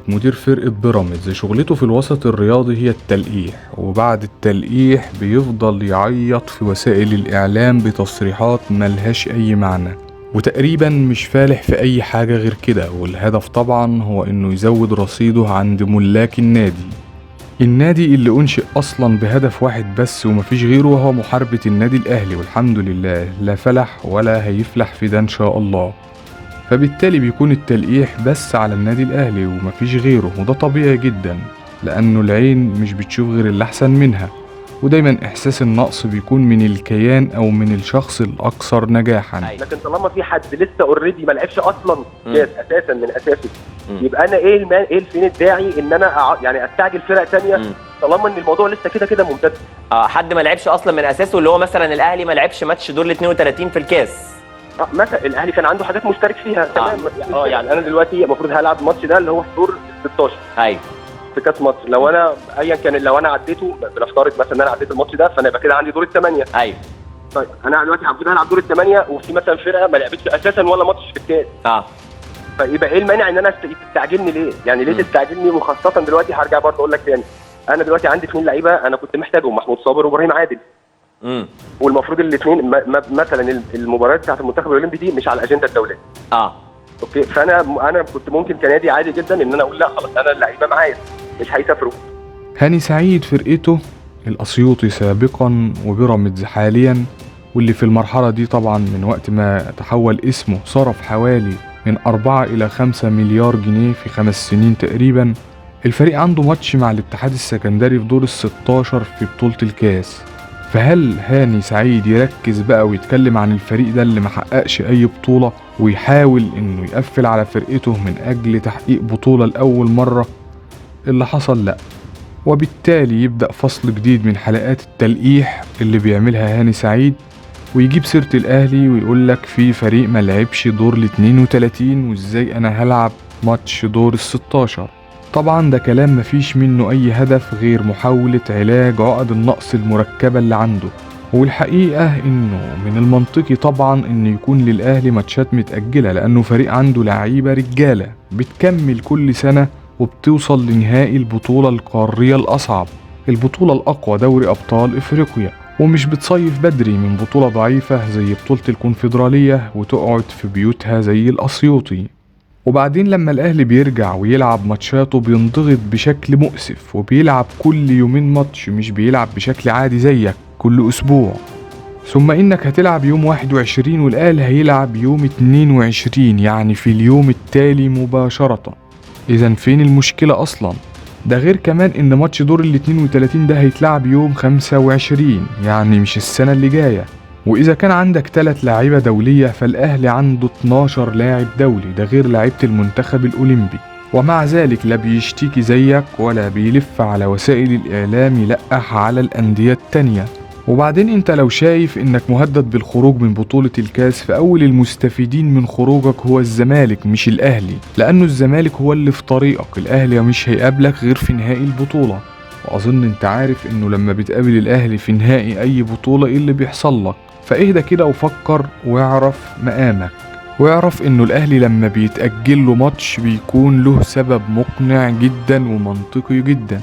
مدير فرقة بيراميدز، شغلته في الوسط الرياضي هي التلقيح، وبعد التلقيح بيفضل يعيط في وسائل الإعلام بتصريحات ملهاش أي معنى، وتقريبا مش فالح في أي حاجة غير كده. والهدف طبعا هو إنه يزود رصيده عند ملاك النادي اللي أنشئ أصلا بهدف واحد بس ومفيش غيره، وهو محاربة النادي الأهلي، والحمد لله لا فلح ولا هيفلح في ده إن شاء الله. فبالتالي بيكون التلقيح بس على النادي الأهلي ومفيش غيره، وده طبيعي جدا لأنه العين مش بتشوف غير اللي أحسن منها، ودايما إحساس النقص بيكون من الكيان أو من الشخص الأكثر نجاحا. لكن طالما في حد لسه اوريدي ما لعبش أصلا كاس أساسا من أساسه، يبقى أنا إيه فين الداعي إن أنا يعني أستعجل فرق تانية طالما إن الموضوع لسه كده ممتد. حد ما لعبش أصلا من أساسه، اللي هو مثلا الأهلي ما لعبش ماتش دور ال 32 في الكاس. مثلا الاهلي كان عنده حاجات مشترك فيها تمام. يعني انا دلوقتي المفروض هلعب الماتش ده اللي هو في دور 16 ايوه في كاس مصر. لو انا ايا كان لو انا عديته، بنفترض مثلا ان انا عديت الماتش ده، فانا يبقى كده عندي دور الثمانيه. ايوه طيب انا دلوقتي المفروض هلعب دور الثمانيه وفي مثلا فرقه ما لعبتش اساسا ولا ماتش في الكاس. فيبقى ايه المانع ان انا تستعجلني ليه؟ يعني ليه تستعجلني؟ وخاصه دلوقتي هرجع برضه اقول لك تاني، انا دلوقتي عندي 2 لعيبه انا كنت محتاجهم، محمود صابر وابراهيم عادل. والمفروض الاثنين مثلا المباريات بتاعت المنتخب الاولمبي دي مش على الاجنده الدوليه. اوكي، فانا كنت ممكن كنادي عادي جدا ان انا اقول لا خلاص انا اللعيبه معايا مش هيسافروا. هاني سعيد فرقته الاسيوطي سابقا وبيراميدز حاليا، واللي في المرحله دي طبعا من وقت ما تحول اسمه صرف حوالي من 4 إلى 5 مليار جنيه في 5 سنين تقريبا. الفريق عنده ماتش مع الاتحاد السكندري في دور ال16 في بطوله الكاس. فهل هاني سعيد يركز بقى ويتكلم عن الفريق ده اللي محققش اي بطولة ويحاول انه يقفل على فرقته من اجل تحقيق بطولة لأول مرة؟ اللي حصل لا، وبالتالي يبدأ فصل جديد من حلقات التلقيح اللي بيعملها هاني سعيد، ويجيب سيرة الاهلي ويقولك في فريق ما لعبش دور ال 32 وازاي انا هلعب ماتش دور ال 16. طبعا ده كلام مفيش منه اي هدف غير محاولة علاج عقد النقص المركبة اللي عنده. والحقيقة انه من المنطقي طبعا انه يكون للاهلي ماتشات متأجلة، لانه فريق عنده لعيبة رجالة بتكمل كل سنة وبتوصل لنهائي البطولة القارية الاصعب، البطولة الاقوى، دوري ابطال افريقيا، ومش بتصيف بدري من بطولة ضعيفة زي بطولة الكونفدرالية وتقعد في بيوتها زي الاسيوطي. وبعدين لما الاهلي بيرجع ويلعب ماتشاته بينضغط بشكل مؤسف، وبيلعب كل يومين ماتش، مش بيلعب بشكل عادي زيك كل اسبوع. ثم انك هتلعب يوم 21 والاهلي هيلعب يوم 22، يعني في اليوم التالي مباشرة. اذا فين المشكلة اصلا؟ ده غير كمان ان ماتش دور ال 32 ده هيتلعب يوم 25، يعني مش السنة اللي جاية. وإذا كان عندك 3 لاعيبة دولية فالأهلي عنده 12 لاعب دولي، ده غير لاعيبة المنتخب الأولمبي، ومع ذلك لا بيشتكي زيك ولا بيلف على وسائل الإعلام يلقح على الأندية التانية. وبعدين انت لو شايف انك مهدد بالخروج من بطولة الكاس، فأول المستفيدين من خروجك هو الزمالك مش الأهلي، لأنه الزمالك هو اللي في طريقك، الأهلي مش هيقابلك غير في نهائي البطولة. وأظن انت عارف انه لما بتقابل الأهلي في نهائي أي بطولة ايه اللي بيحصل لك. فاهدى كده وفكر واعرف مقامك، واعرف انه الاهلي لما بيتأجل له ماتش بيكون له سبب مقنع جدا ومنطقي جدا،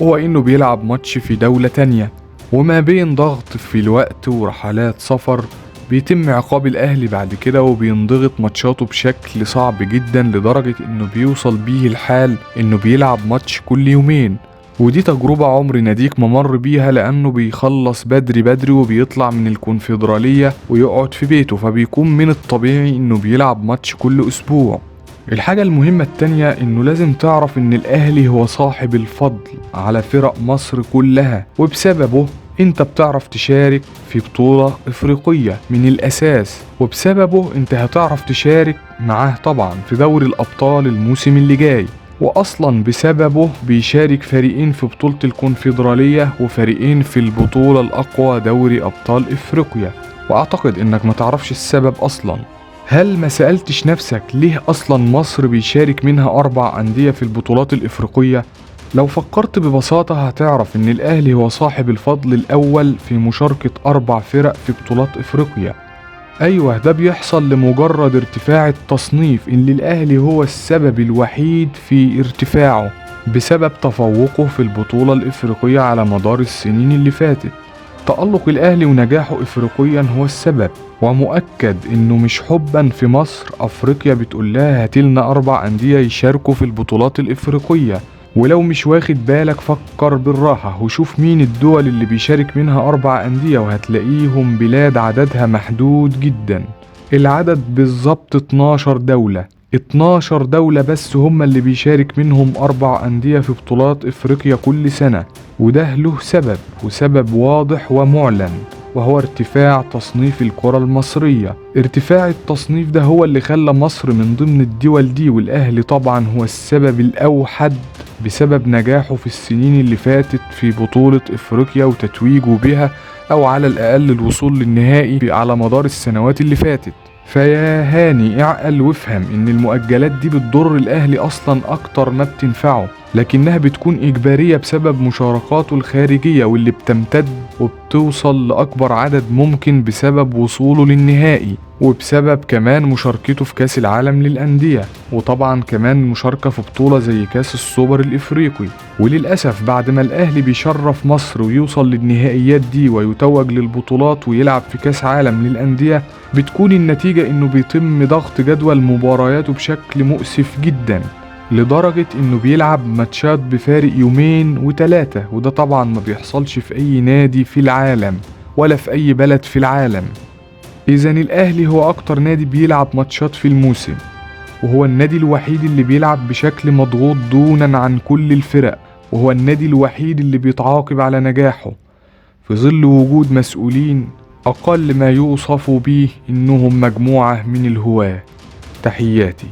هو انه بيلعب ماتش في دولة تانية، وما بين ضغط في الوقت ورحلات سفر بيتم عقاب الاهلي بعد كده، وبينضغط ماتشاته بشكل صعب جدا لدرجة انه بيوصل بيه الحال انه بيلعب ماتش كل يومين. ودي تجربة عمر ناديك ممر بيها، لأنه بيخلص بدري وبيطلع من الكونفدرالية ويقعد في بيته، فبيكون من الطبيعي إنه بيلعب ماتش كل أسبوع. الحاجة المهمة التانية إنه لازم تعرف إن الأهلي هو صاحب الفضل على فرق مصر كلها، وبسببه انت بتعرف تشارك في بطولة افريقية من الاساس، وبسببه انت هتعرف تشارك معاه طبعا في دوري الابطال الموسم اللي جاي، واصلا بسببه بيشارك فريقين في بطولة الكونفدرالية وفريقين في البطولة الاقوى دوري ابطال افريقيا. واعتقد انك ما تعرفش السبب اصلا. هل ما سألتش نفسك ليه اصلا مصر بيشارك منها 4 أندية في البطولات الافريقية؟ لو فكرت ببساطة هتعرف ان الاهلي هو صاحب الفضل الاول في مشاركة 4 فرق في بطولات افريقيا، أيوه، ده بيحصل لمجرد ارتفاع التصنيف اللي الأهلي هو السبب الوحيد في ارتفاعه بسبب تفوقه في البطولة الإفريقية على مدار السنين اللي فاتت. تألق الأهلي ونجاحه إفريقيا هو السبب، ومؤكد إنه مش حبا في مصر أفريقيا بتقول لها هاتلنا 4 أندية يشاركوا في البطولات الإفريقية. ولو مش واخد بالك فكر بالراحة وشوف مين الدول اللي بيشارك منها 4 أندية، وهتلاقيهم بلاد عددها محدود جدا. العدد بالظبط 12 دولة. 12 دولة بس هم اللي بيشارك منهم 4 أندية في بطولات إفريقيا كل سنة، وده له سبب، وسبب واضح ومعلن، وهو ارتفاع تصنيف الكرة المصرية. ارتفاع التصنيف ده هو اللي خلى مصر من ضمن الدول دي، والأهلي طبعا هو السبب الأوحد بسبب نجاحه في السنين اللي فاتت في بطولة إفريقيا وتتويجه بها، أو على الأقل الوصول للنهائي على مدار السنوات اللي فاتت. فيا هاني اعقل وافهم ان المؤجلات دي بتضر الاهلي اصلا اكتر ما بتنفعه، لكنها بتكون اجبارية بسبب مشاركاته الخارجية واللي بتمتد وبتوصل لاكبر عدد ممكن بسبب وصوله للنهائي، وبسبب كمان مشاركته في كاس العالم للأندية، وطبعا كمان مشاركة في بطولة زي كاس السوبر الإفريقي. وللأسف بعد ما الأهلي بيشرف مصر ويوصل للنهائيات دي ويتوج للبطولات ويلعب في كاس عالم للأندية، بتكون النتيجة إنه بيتم ضغط جدول مبارياته بشكل مؤسف جدا، لدرجة إنه بيلعب ماتشات بفارق 2 و3، وده طبعا ما بيحصلش في أي نادي في العالم ولا في أي بلد في العالم. إذن الأهلي هو أكتر نادي بيلعب ماتشات في الموسم، وهو النادي الوحيد اللي بيلعب بشكل مضغوط دونا عن كل الفرق، وهو النادي الوحيد اللي بيتعاقب على نجاحه في ظل وجود مسؤولين أقل ما يوصفوا به إنهم مجموعة من الهواة. تحياتي.